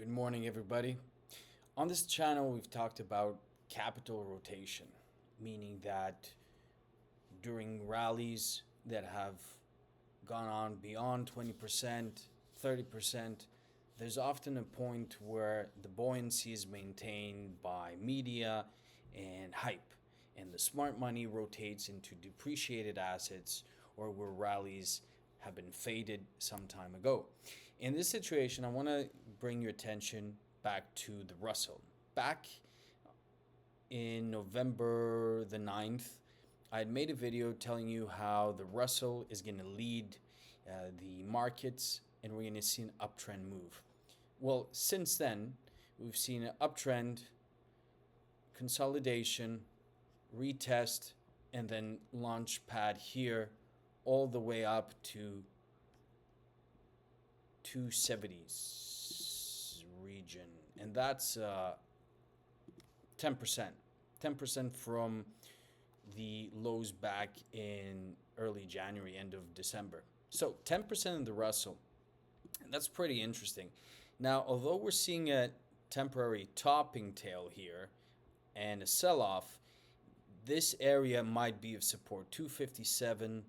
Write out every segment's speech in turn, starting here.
Good morning, everybody. On this channel, we've talked about capital rotation, meaning that during rallies that have gone on beyond 20%, 30%, there's often a point where the buoyancy is maintained by media and hype, and the smart money rotates into depreciated assets or where rallies have been faded some time ago. In this situation, I want to bring your attention back to the Russell. Back in November the 9th, I had made a video telling you how the Russell is going to lead the markets and we're going to see an uptrend move. Well, since then, we've seen an uptrend, consolidation, retest, and then launch pad here all the way up to 270s region. And that's 10%. 10% from the lows back in early January, end of December. So 10% in the Russell. And that's pretty interesting. Now, although we're seeing a temporary topping tail here and a sell-off, this area might be of support. 257,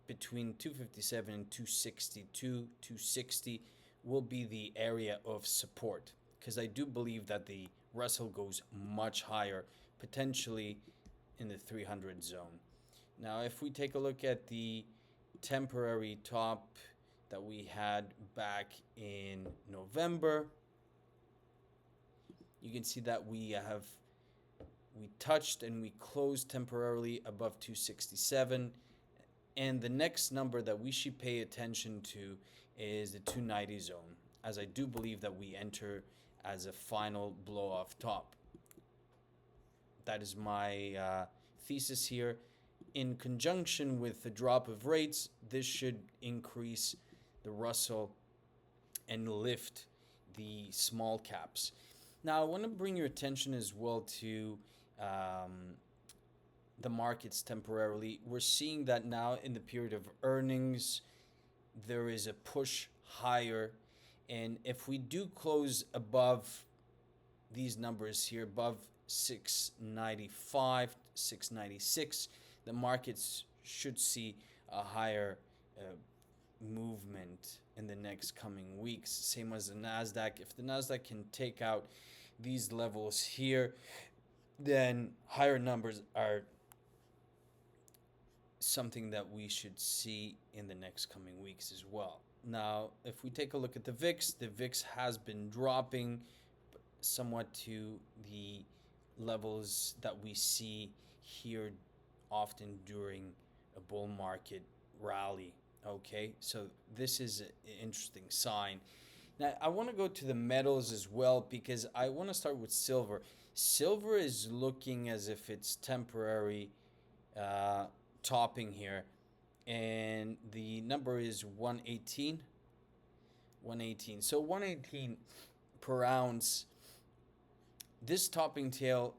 between 257 and 262, 260 will be the area of support, because I do believe that the Russell goes much higher, potentially in the 300 zone. Now, if we take a look at the temporary top that we had back in November, you can see that we touched and we closed temporarily above 267. And the next number that we should pay attention to is the 290 zone, as I do believe that we enter as a final blow off top. That is my thesis here. In conjunction with the drop of rates, this should increase the Russell and lift the small caps. Now, I want to bring your attention as well to the markets temporarily. We're seeing that now in the period of earnings, there is a push higher. And if we do close above these numbers here, above 695, 696, the markets should see a higher movement in the next coming weeks. Same as the NASDAQ. If the NASDAQ can take out these levels here, then higher numbers are something that we should see in the next coming weeks as well. Now, if we take a look at the VIX has been dropping somewhat to the levels that we see here often during a bull market rally. Okay, so this is an interesting sign. Now, I want to go to the metals as well, because I want to start with silver. Silver is looking as if it's temporary topping here, and the number is 118. So 118 per ounce. This topping tail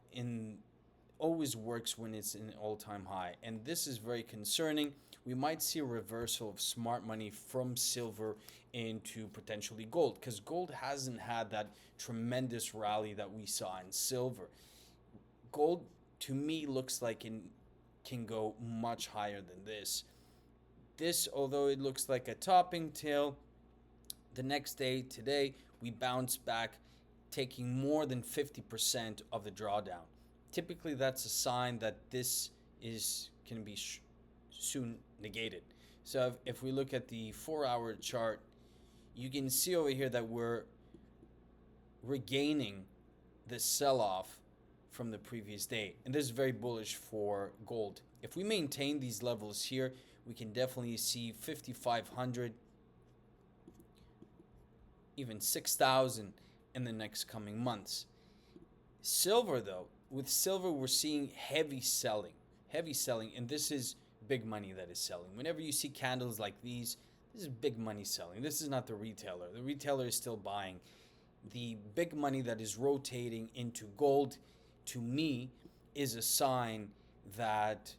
always works when it's in an all-time high, and this is very concerning. We might see a reversal of smart money from silver into potentially gold, because gold hasn't had that tremendous rally that we saw in silver. Gold, to me, looks like it can go much higher than this. This, although it looks like a topping tail, the next day, today, we bounce back, taking more than 50% of the drawdown. Typically, that's a sign that this can be soon negated. So if we look at the 4-hour chart, you can see over here that we're regaining the sell-off from the previous day, and this is very bullish for gold. If we maintain these levels here, we can definitely see 5,500, even 6,000 in the next coming months. Silver, though, with silver we're seeing heavy selling, and this is big money that is selling. Whenever you see candles like these, this is big money selling. This is not the retailer. The retailer is still buying. The big money that is rotating into gold, to me, is a sign that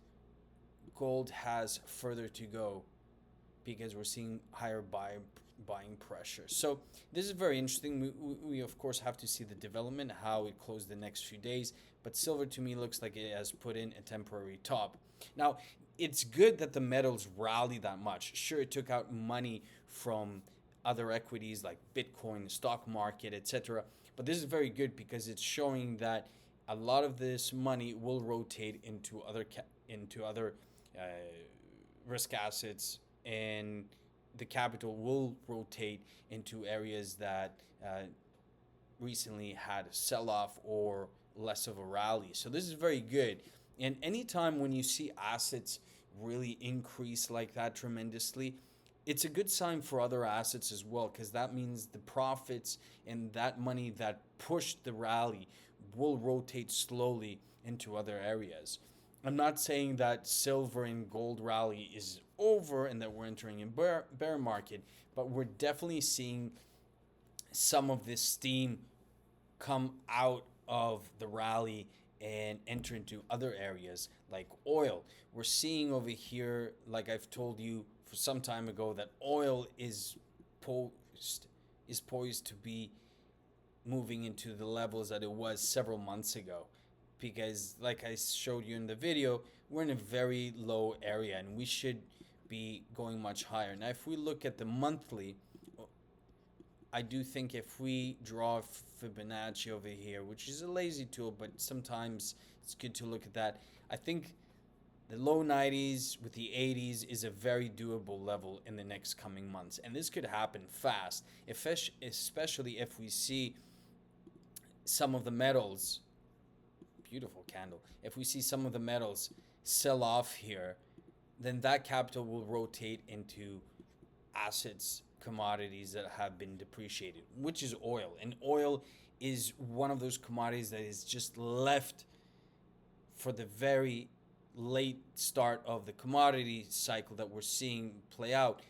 gold has further to go, because we're seeing higher buying pressure. So this is very interesting. We of course have to see the development, how it closed the next few days. But silver to me looks like it has put in a temporary top. Now, it's good that the metals rally that much. Sure, it took out money from other equities like Bitcoin, the stock market, etc. But this is very good because it's showing that a lot of this money will rotate into other uh, risk assets, and the capital will rotate into areas that recently had a sell off or less of a rally. So this is very good. And anytime when you see assets really increase like that tremendously, it's a good sign for other assets as well, because that means the profits and that money that pushed the rally will rotate slowly into other areas. I'm not saying that silver and gold rally is over and that we're entering a bear market, but we're definitely seeing some of this steam come out of the rally and enter into other areas like oil. We're seeing over here, like I've told you for some time ago, that oil poised to be moving into the levels that it was several months ago, because like I showed you in the video, we're in a very low area and we should be going much higher. Now if we look at the monthly, I do think if we draw Fibonacci over here, which is a lazy tool, but sometimes it's good to look at that. I think the low 90s with the 80s is a very doable level in the next coming months. And this could happen fast, especially if we see some of the metals, beautiful candle, if we see some of the metals sell off here, then that capital will rotate into assets, commodities that have been depreciated, which is oil. And oil is one of those commodities that is just left for the very late start of the commodity cycle that we're seeing play out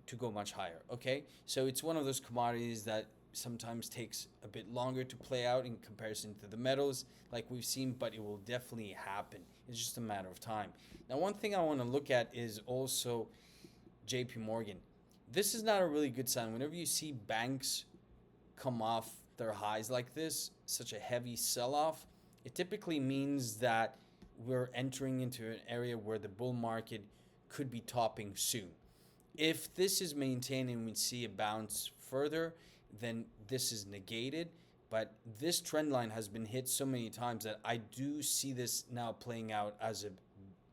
to go much higher. Okay, so it's one of those commodities that sometimes takes a bit longer to play out in comparison to the metals like we've seen, but it will definitely happen. It's just a matter of time. Now, one thing I want to look at is also JP Morgan. This is not a really good sign. Whenever you see banks come off their highs like this, such a heavy sell-off, it typically means that we're entering into an area where the bull market could be topping soon. If this is maintained and we see a bounce further, then this is negated. But this trend line has been hit so many times that I do see this now playing out as a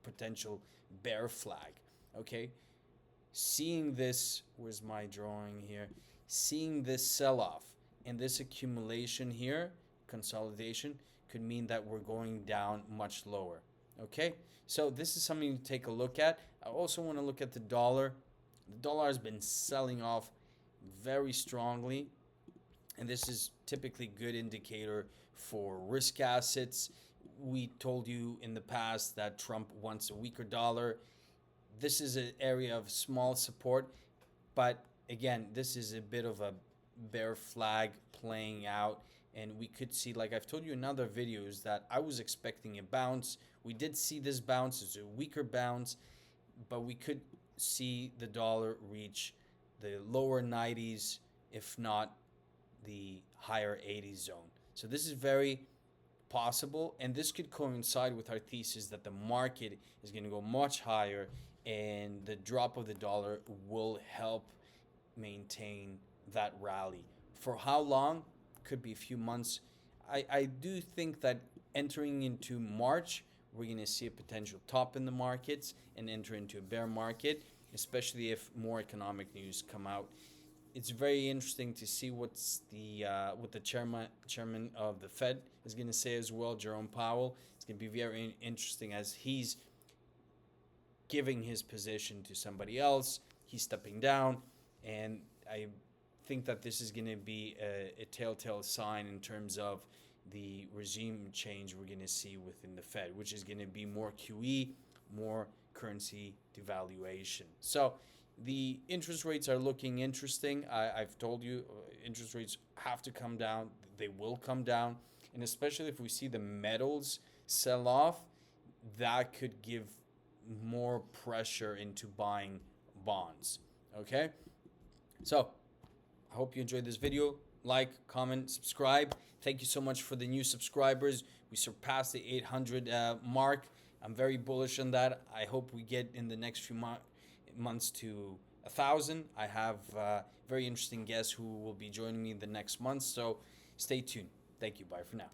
potential bear flag. Okay, seeing this, where's my drawing here? Seeing this sell-off and this accumulation here, consolidation, could mean that we're going down much lower. Okay, so this is something to take a look at. I also want to look at the dollar. The dollar has been selling off very strongly, and this is typically good indicator for risk assets. We told you in the past that Trump wants a weaker dollar. This is an area of small support, but again, this is a bit of a bear flag playing out, and we could see, like I've told you in other videos, that I was expecting a bounce. We did see this bounce. It's a weaker bounce, but we could see the dollar reach the lower 90s, if not the higher 80s zone. So this is very possible, and this could coincide with our thesis that the market is going to go much higher, and the drop of the dollar will help maintain that rally. For how long? Could be a few months. I do think that entering into March, we're going to see a potential top in the markets and enter into a bear market, especially if more economic news come out. It's very interesting to see what the chairman of the Fed is going to say as well, Jerome Powell. It's going to be very interesting as he's giving his position to somebody else. He's stepping down, and I think that this is going to be a telltale sign in terms of the regime change we're going to see within the Fed, which is going to be more QE, more currency devaluation. So the interest rates are looking interesting. I've told you interest rates have to come down. They will come down. And especially if we see the metals sell off, that could give more pressure into buying bonds. Okay? So I hope you enjoyed this video. Like, comment, subscribe. Thank you so much for the new subscribers. We surpassed the 800 mark. I'm very bullish on that. I hope we get in the next few months to 1,000. I have very interesting guests who will be joining me in the next month. So stay tuned. Thank you. Bye for now.